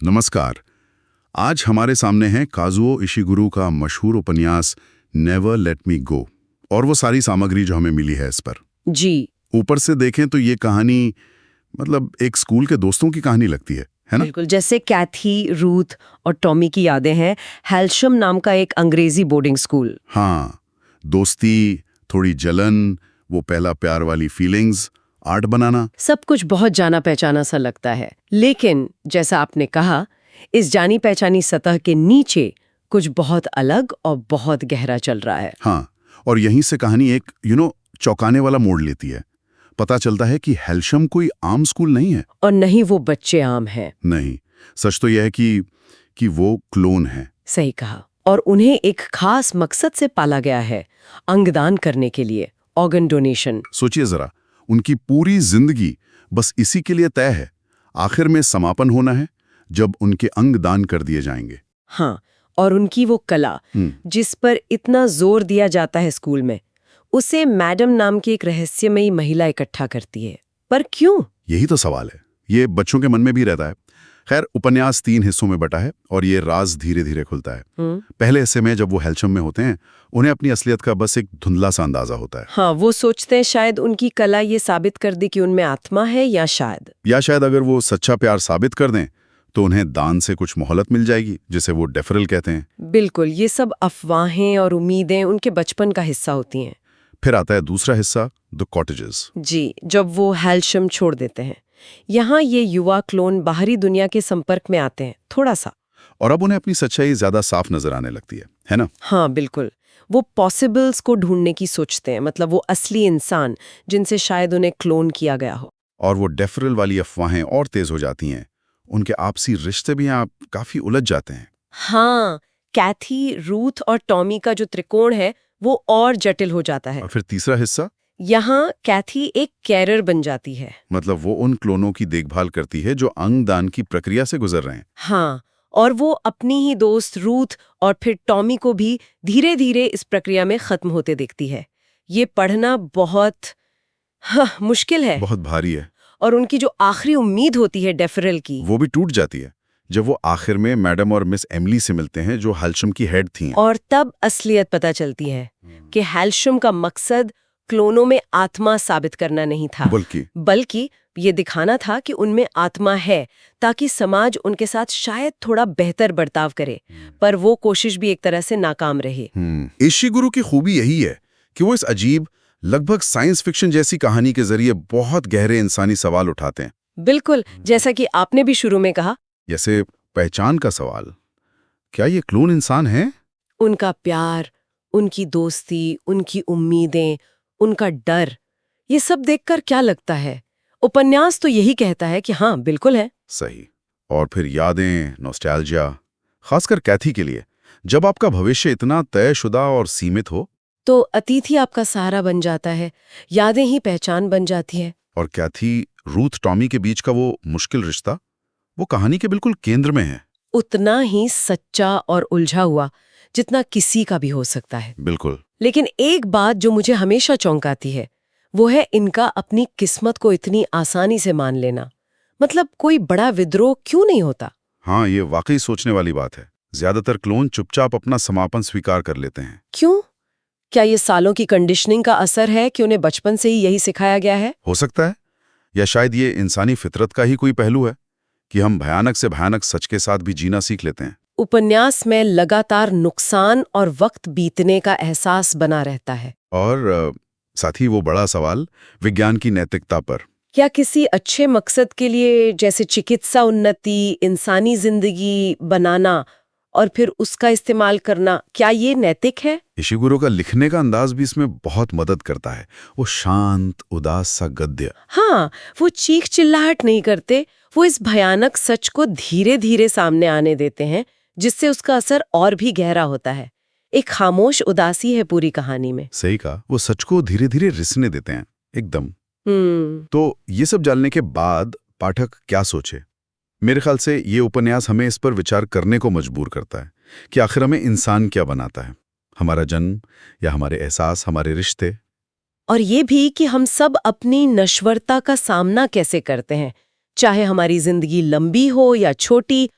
नमस्कार। आज हमारे सामने है काजुओ इशिगुरु का मशहूर उपन्यास नेवर लेट मी गो, और वो सारी सामग्री जो हमें मिली है इस पर। जी। ऊपर से देखें तो ये कहानी मतलब एक स्कूल के दोस्तों की कहानी लगती है ना? बिल्कुल, जैसे कैथी, रूथ और टॉमी की यादें हैं। हेल्शम नाम का एक अंग्रेजी बोर्डिंग स्कूल। हाँ, दोस्ती, थोड़ी जलन, वो पहला प्यार वाली फीलिंग्स, आर्ट बनाना। सब कुछ बहुत जाना पहचाना सा लगता है, लेकिन जैसा आपने कहा, इस जानी पहचानी सतह के नीचे कुछ बहुत अलग और बहुत गहरा चल रहा है। हाँ, और यहीं से कहानी एक चौंकाने वाला मोड़ लेती है। पता चलता है कि हेल्शम कोई आम स्कूल नहीं है। और नहीं वो बच्चे आम हैं। नहीं, सच तो यह है कि वो क्लोन है। सही कहा। और उन्हें एक खास मकसद से पाला गया है, अंगदान करने के लिए, ऑर्गन डोनेशन। सोचिए जरा, उनकी पूरी जिंदगी बस इसी के लिए तय है। आखिर में समापन होना है जब उनके अंग दान कर दिए जाएंगे। हाँ, और उनकी वो कला जिस पर इतना जोर दिया जाता है स्कूल में, उसे मैडम नाम की एक रहस्यमयी महिला इकट्ठा करती है। पर क्यों? यही तो सवाल है। ये बच्चों के मन में भी रहता है। खैर, उपन्यास 3 हिस्सों में बटा है और ये राज धीरे धीरे खुलता है। पहले हिस्से में जब वो हेल्शम में होते हैं, उन्हें अपनी असलियत का बस एक धुंधला सा अंदाजा होता है। हाँ, वो सोचते हैं शायद उनकी कला ये साबित कर दी कि उनमें आत्मा है, या शायद अगर वो सच्चा प्यार साबित कर दें तो उन्हें दान से कुछ मोहलत मिल जाएगी, जिसे वो डेफरल कहते हैं। बिल्कुल, ये सब अफवाहें और उम्मीदें उनके बचपन का हिस्सा होती हैं। फिर आता है दूसरा हिस्सा, द कॉटेजेस। जी, जब वो हेल्शम छोड़ देते हैं, यहाँ ये युवा क्लोन बाहरी दुनिया के संपर्क में आते हैं थोड़ा सा, और अब उन्हें अपनी सच्चाई ज्यादा साफ नजर आने लगती है ना? हाँ बिल्कुल। वो पॉसिबल्स को ढूंढने की सोचते हैं, मतलब वो असली इंसान जिनसे शायद उन्हें क्लोन किया गया हो। और वो डेफरल वाली अफवाहें और तेज हो जाती हैं। उनके आपसी रिश्ते भी यहाँ काफी उलझ जाते हैं। हाँ, कैथी, रूथ और टॉमी का जो त्रिकोण है वो और जटिल हो जाता है। और फिर तीसरा हिस्सा, यहाँ कैथी एक कैरियर बन जाती है। मतलब वो उन क्लोनों की देखभाल करती है जो अंग दान की प्रक्रिया से गुजर रहे हैं। हाँ, और वो अपनी ही दोस्त रूथ और फिर टॉमी को भी धीरे धीरे इस प्रक्रिया में खत्म होते देखती है। ये पढ़ना बहुत मुश्किल है। बहुत भारी है। और उनकी जो आखिरी उम्मीद होती है डेफरल की, वो भी टूट जाती है जब वो आखिर में मैडम और मिस एमिली से मिलते हैं, जो हेल्शम की हेड थी। और तब असलियत पता चलती है कि हेल्शम का मकसद क्लोनों में आत्मा साबित करना नहीं था, बल्कि ये दिखाना था कि उनमें आत्मा है, ताकि समाज उनके साथ शायद थोड़ा बेहतर बर्ताव करे। पर वो कोशिश भी एक तरह से नाकाम रही। इशिगुरु की खूबी यही है कि वो इस अजीब, लगभग साइंस फिक्शन जैसी कहानी के जरिए बहुत गहरे इंसानी सवाल उठाते हैं। बिल्कुल, जैसा कि आपने भी शुरू में कहा, जैसे पहचान का सवाल। क्या ये क्लोन इंसान है? उनका प्यार, उनकी दोस्ती, उनकी उम्मीदें, उनका डर, ये सब देखकर क्या लगता है? उपन्यास तो यही कहता है कि हाँ, बिल्कुल है। सही। और फिर यादें, नॉस्टैल्जिया, खासकर कैथी के लिए, जब आपका भविष्य इतना तयशुदा और सीमित हो तो अतीत ही आपका सहारा बन जाता है, यादें ही पहचान बन जाती है। और कैथी, रूथ, टॉमी के बीच का वो मुश्किल रिश्ता, वो कहानी के बिल्कुल केंद्र में है। उतना ही सच्चा और उलझा हुआ जितना किसी का भी हो सकता है। बिल्कुल। लेकिन एक बात जो मुझे हमेशा चौंकाती है, वो है इनका अपनी किस्मत को इतनी आसानी से मान लेना। मतलब कोई बड़ा विद्रोह क्यों नहीं होता? हाँ, ये वाकई सोचने वाली बात है। ज्यादातर क्लोन चुपचाप अपना समापन स्वीकार कर लेते हैं। क्यों? क्या ये सालों की कंडीशनिंग का असर है कि उन्हें बचपन से ही यही सिखाया गया है? हो सकता है, या शायद ये इंसानी फितरत का ही कोई पहलू है कि हम भयानक से भयानक सच के साथ भी जीना सीख लेते हैं। उपन्यास में लगातार नुकसान और वक्त बीतने का एहसास बना रहता है। और साथ ही वो बड़ा सवाल, विज्ञान की नैतिकता पर। क्या किसी अच्छे मकसद के लिए, जैसे चिकित्सा उन्नति, इंसानी जिंदगी बनाना और फिर उसका इस्तेमाल करना, क्या ये नैतिक है? इशिगुरु का लिखने का अंदाज भी इसमें बहुत मदद करता है। वो शांत, उदास सा गद्य। हाँ, वो चीख चिल्लाहट नहीं करते, वो इस भयानक सच को धीरे धीरे सामने आने देते हैं, जिससे उसका असर और भी गहरा होता है। एक खामोश उदासी है पूरी कहानी में। सही कहा, वो सच को धीरे धीरे रिसने देते हैं एकदम। तो ये सब जानने के बाद पाठक क्या सोचे? मेरे ख्याल से ये उपन्यास हमें इस पर विचार करने को मजबूर करता है कि आखिर हमें इंसान क्या बनाता है, हमारा जन्म या हमारे एहसास, हमारे रिश्ते, और ये भी कि हम सब अपनी नश्वरता का सामना कैसे करते हैं, चाहे हमारी जिंदगी लंबी हो या छोटी,